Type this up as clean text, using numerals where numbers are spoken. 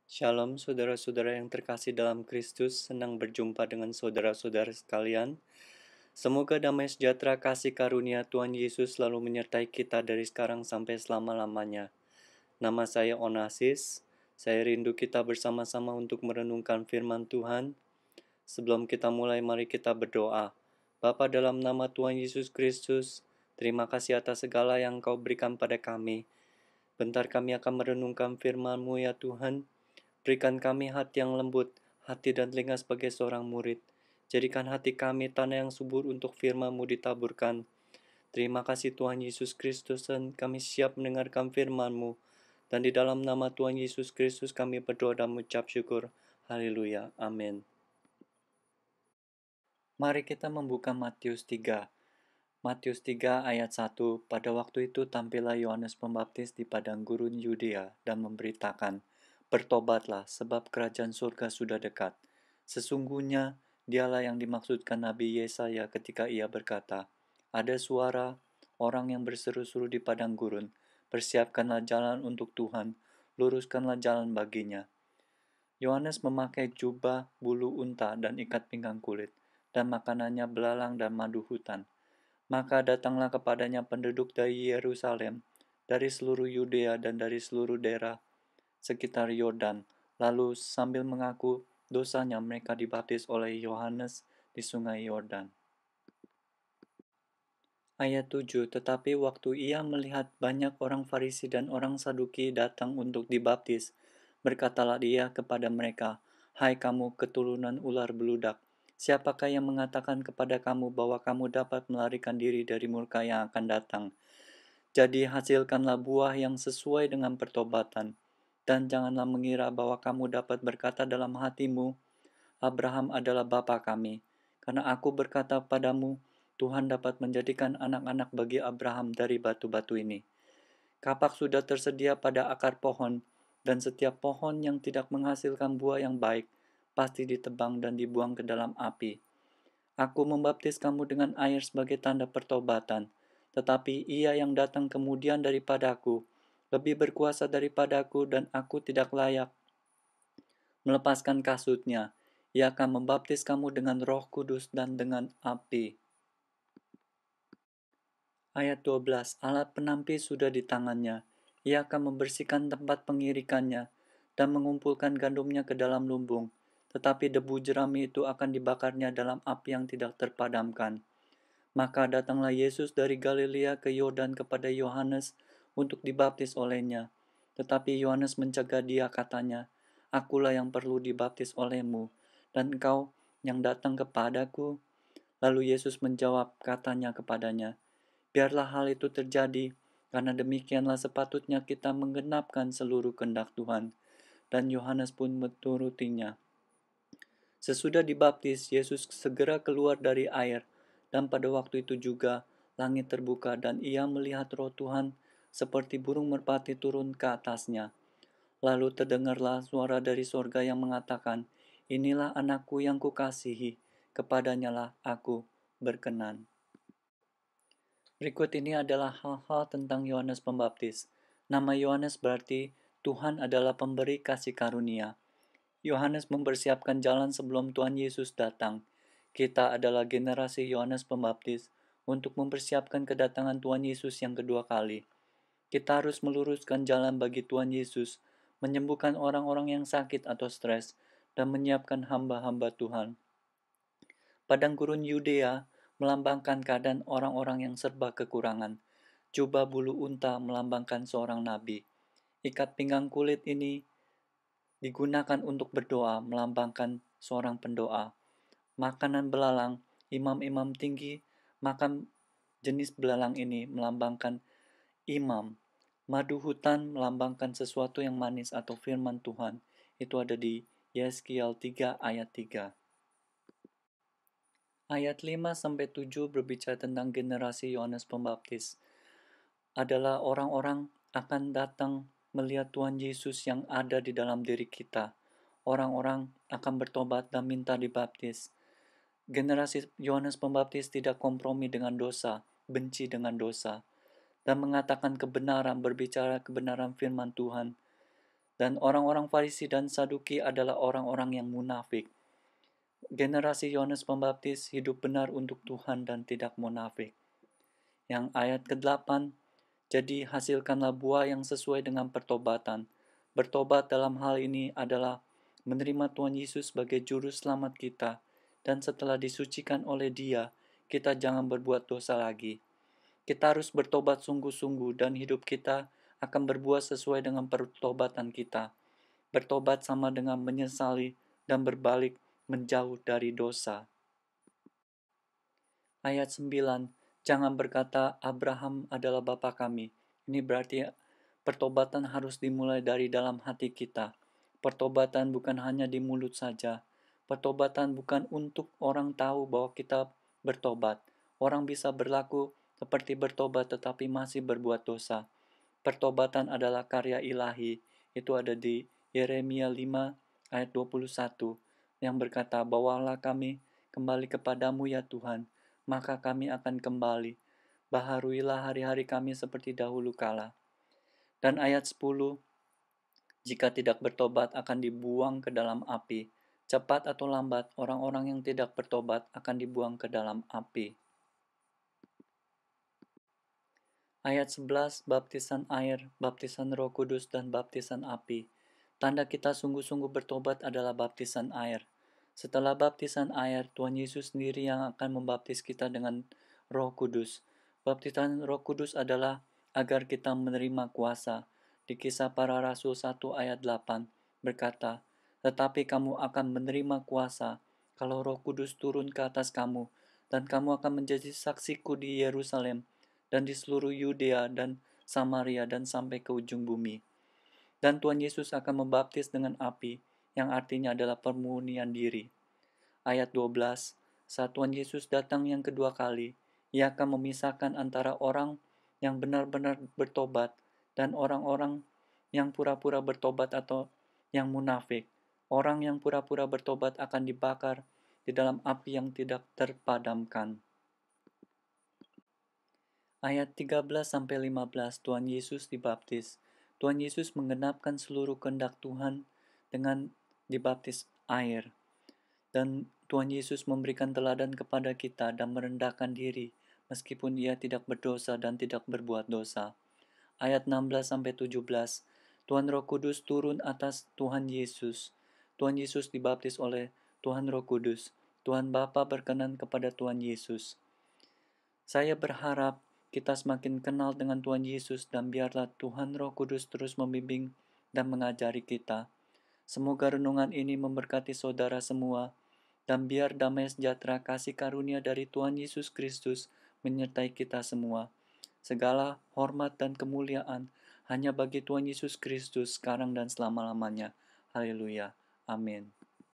Shalom saudara-saudara yang terkasih dalam Kristus, senang berjumpa dengan saudara-saudara sekalian. Semoga damai sejahtera kasih karunia Tuhan Yesus selalu menyertai kita dari sekarang sampai selama-lamanya. Nama saya Onasis, saya rindu kita bersama-sama untuk merenungkan firman Tuhan. Sebelum kita mulai, mari kita berdoa. Bapa, dalam nama Tuhan Yesus Kristus, terima kasih atas segala yang Kau berikan pada kami. Bentar kami akan merenungkan firman-Mu ya Tuhan. Berikan kami hati yang lembut, hati dan telinga sebagai seorang murid. Jadikan hati kami tanah yang subur untuk firman-Mu ditaburkan. Terima kasih Tuhan Yesus Kristus, dan kami siap mendengarkan firman-Mu. Dan di dalam nama Tuhan Yesus Kristus kami berdoa dan mengucap syukur. Haleluya. Amin. Mari kita membuka Matius 3. Matius 3 ayat 1. Pada waktu itu tampillah Yohanes Pembaptis di padang gurun Yudea dan memberitakan, "Bertobatlah, sebab kerajaan surga sudah dekat." Sesungguhnya dialah yang dimaksudkan Nabi Yesaya ketika ia berkata, "Ada suara orang yang berseru-seru di padang gurun, persiapkanlah jalan untuk Tuhan, luruskanlah jalan baginya." Yohanes memakai jubah bulu unta dan ikat pinggang kulit, dan makanannya belalang dan madu hutan. Maka datanglah kepadanya penduduk dari Yerusalem, dari seluruh Yudea dan dari seluruh daerah sekitar Yordan. Lalu sambil mengaku dosanya mereka dibaptis oleh Yohanes di sungai Yordan. Ayat 7. Tetapi waktu ia melihat banyak orang Farisi dan orang Saduki datang untuk dibaptis, berkatalah dia kepada mereka, "Hai kamu keturunan ular beludak, siapakah yang mengatakan kepada kamu bahwa kamu dapat melarikan diri dari murka yang akan datang? Jadi hasilkanlah buah yang sesuai dengan pertobatan, dan janganlah mengira bahwa kamu dapat berkata dalam hatimu, Abraham adalah bapa kami, karena aku berkata padamu, Tuhan dapat menjadikan anak-anak bagi Abraham dari batu-batu ini. Kapak sudah tersedia pada akar pohon, dan setiap pohon yang tidak menghasilkan buah yang baik, pasti ditebang dan dibuang ke dalam api. Aku membaptis kamu dengan air sebagai tanda pertobatan, tetapi ia yang datang kemudian daripadaku, lebih berkuasa daripadaku dan aku tidak layak melepaskan kasutnya. Ia akan membaptis kamu dengan Roh Kudus dan dengan api. Ayat 12. Alat penampi sudah di tangannya. Ia akan membersihkan tempat pengirikannya dan mengumpulkan gandumnya ke dalam lumbung. Tetapi debu jerami itu akan dibakarnya dalam api yang tidak terpadamkan. Maka datanglah Yesus dari Galilea ke Yordan kepada Yohanes untuk dibaptis olehnya. Tetapi Yohanes mencegah dia, katanya, "Akulah yang perlu dibaptis olehmu, dan engkau yang datang kepadaku?" Lalu Yesus menjawab, katanya kepadanya, "Biarlah hal itu terjadi, karena demikianlah sepatutnya kita menggenapkan seluruh kehendak Tuhan." Dan Yohanes pun menurutinya. Sesudah dibaptis, Yesus segera keluar dari air, dan pada waktu itu juga langit terbuka dan ia melihat Roh Tuhan seperti burung merpati turun ke atasnya. Lalu terdengarlah suara dari sorga yang mengatakan, "Inilah anakku yang kukasihi, kepadanyalah aku berkenan." Berikut ini adalah hal-hal tentang Yohanes Pembaptis. Nama Yohanes berarti Tuhan adalah pemberi kasih karunia. Yohanes mempersiapkan jalan sebelum Tuhan Yesus datang. Kita adalah generasi Yohanes Pembaptis untuk mempersiapkan kedatangan Tuhan Yesus yang kedua kali. Kita harus meluruskan jalan bagi Tuhan Yesus, menyembuhkan orang-orang yang sakit atau stres, dan menyiapkan hamba-hamba Tuhan. Padang gurun Yudea melambangkan keadaan orang-orang yang serba kekurangan. Jubah bulu unta melambangkan seorang nabi. Ikat pinggang kulit ini digunakan untuk berdoa, melambangkan seorang pendoa. Makanan belalang, imam-imam tinggi makan jenis belalang ini melambangkan imam. Madu hutan melambangkan sesuatu yang manis atau firman Tuhan. Itu ada di Yeskiel 3 ayat 3. Ayat 5-7 berbicara tentang generasi Yohanes Pembaptis. Adalah orang-orang akan datang melihat Tuhan Yesus yang ada di dalam diri kita. Orang-orang akan bertobat dan minta dibaptis. Generasi Yohanes Pembaptis tidak kompromi dengan dosa, benci dengan dosa, dan mengatakan kebenaran, berbicara kebenaran firman Tuhan. Dan orang-orang Farisi dan Saduki adalah orang-orang yang munafik. Generasi Yohanes Pembaptis hidup benar untuk Tuhan dan tidak munafik. Yang ayat ke-8, jadi hasilkanlah buah yang sesuai dengan pertobatan. Bertobat dalam hal ini adalah menerima Tuhan Yesus sebagai juru selamat kita, dan setelah disucikan oleh Dia, kita jangan berbuat dosa lagi. Kita harus bertobat sungguh-sungguh dan hidup kita akan berbuah sesuai dengan pertobatan kita. Bertobat sama dengan menyesali dan berbalik menjauh dari dosa. Ayat 9, jangan berkata Abraham adalah bapa kami. Ini berarti pertobatan harus dimulai dari dalam hati kita. Pertobatan bukan hanya di mulut saja. Pertobatan bukan untuk orang tahu bahwa kita bertobat. Orang bisa berlaku seperti bertobat tetapi masih berbuat dosa. Pertobatan adalah karya ilahi. Itu ada di Yeremia 5 ayat 21 yang berkata, bawalah kami kembali kepadamu ya Tuhan, maka kami akan kembali. Baharuilah hari-hari kami seperti dahulu kala. Dan ayat 10, jika tidak bertobat akan dibuang ke dalam api. Cepat atau lambat, orang-orang yang tidak bertobat akan dibuang ke dalam api. Ayat 11, baptisan air, baptisan Roh Kudus, dan baptisan api. Tanda kita sungguh-sungguh bertobat adalah baptisan air. Setelah baptisan air, Tuhan Yesus sendiri yang akan membaptis kita dengan Roh Kudus. Baptisan Roh Kudus adalah agar kita menerima kuasa. Di Kisah Para Rasul 1 ayat 8 berkata, tetapi kamu akan menerima kuasa kalau Roh Kudus turun ke atas kamu, dan kamu akan menjadi saksiku di Yerusalem, dan di seluruh Yudea dan Samaria dan sampai ke ujung bumi. Dan Tuhan Yesus akan membaptis dengan api, yang artinya adalah pemurnian diri. Ayat 12, saat Tuhan Yesus datang yang kedua kali, Ia akan memisahkan antara orang yang benar-benar bertobat dan orang-orang yang pura-pura bertobat atau yang munafik. Orang yang pura-pura bertobat akan dibakar di dalam api yang tidak terpadamkan. Ayat 13-15, Tuhan Yesus dibaptis. Tuhan Yesus menggenapkan seluruh kehendak Tuhan dengan dibaptis air. Dan Tuhan Yesus memberikan teladan kepada kita dan merendahkan diri, meskipun Ia tidak berdosa dan tidak berbuat dosa. Ayat 16-17, Tuhan Roh Kudus turun atas Tuhan Yesus. Tuhan Yesus dibaptis oleh Tuhan Roh Kudus. Tuhan Bapa berkenan kepada Tuhan Yesus. Saya berharap kita semakin kenal dengan Tuhan Yesus dan biarlah Tuhan Roh Kudus terus membimbing dan mengajari kita. Semoga renungan ini memberkati saudara semua, dan biar damai sejahtera kasih karunia dari Tuhan Yesus Kristus menyertai kita semua. Segala hormat dan kemuliaan hanya bagi Tuhan Yesus Kristus sekarang dan selama-lamanya. Haleluya. Amin.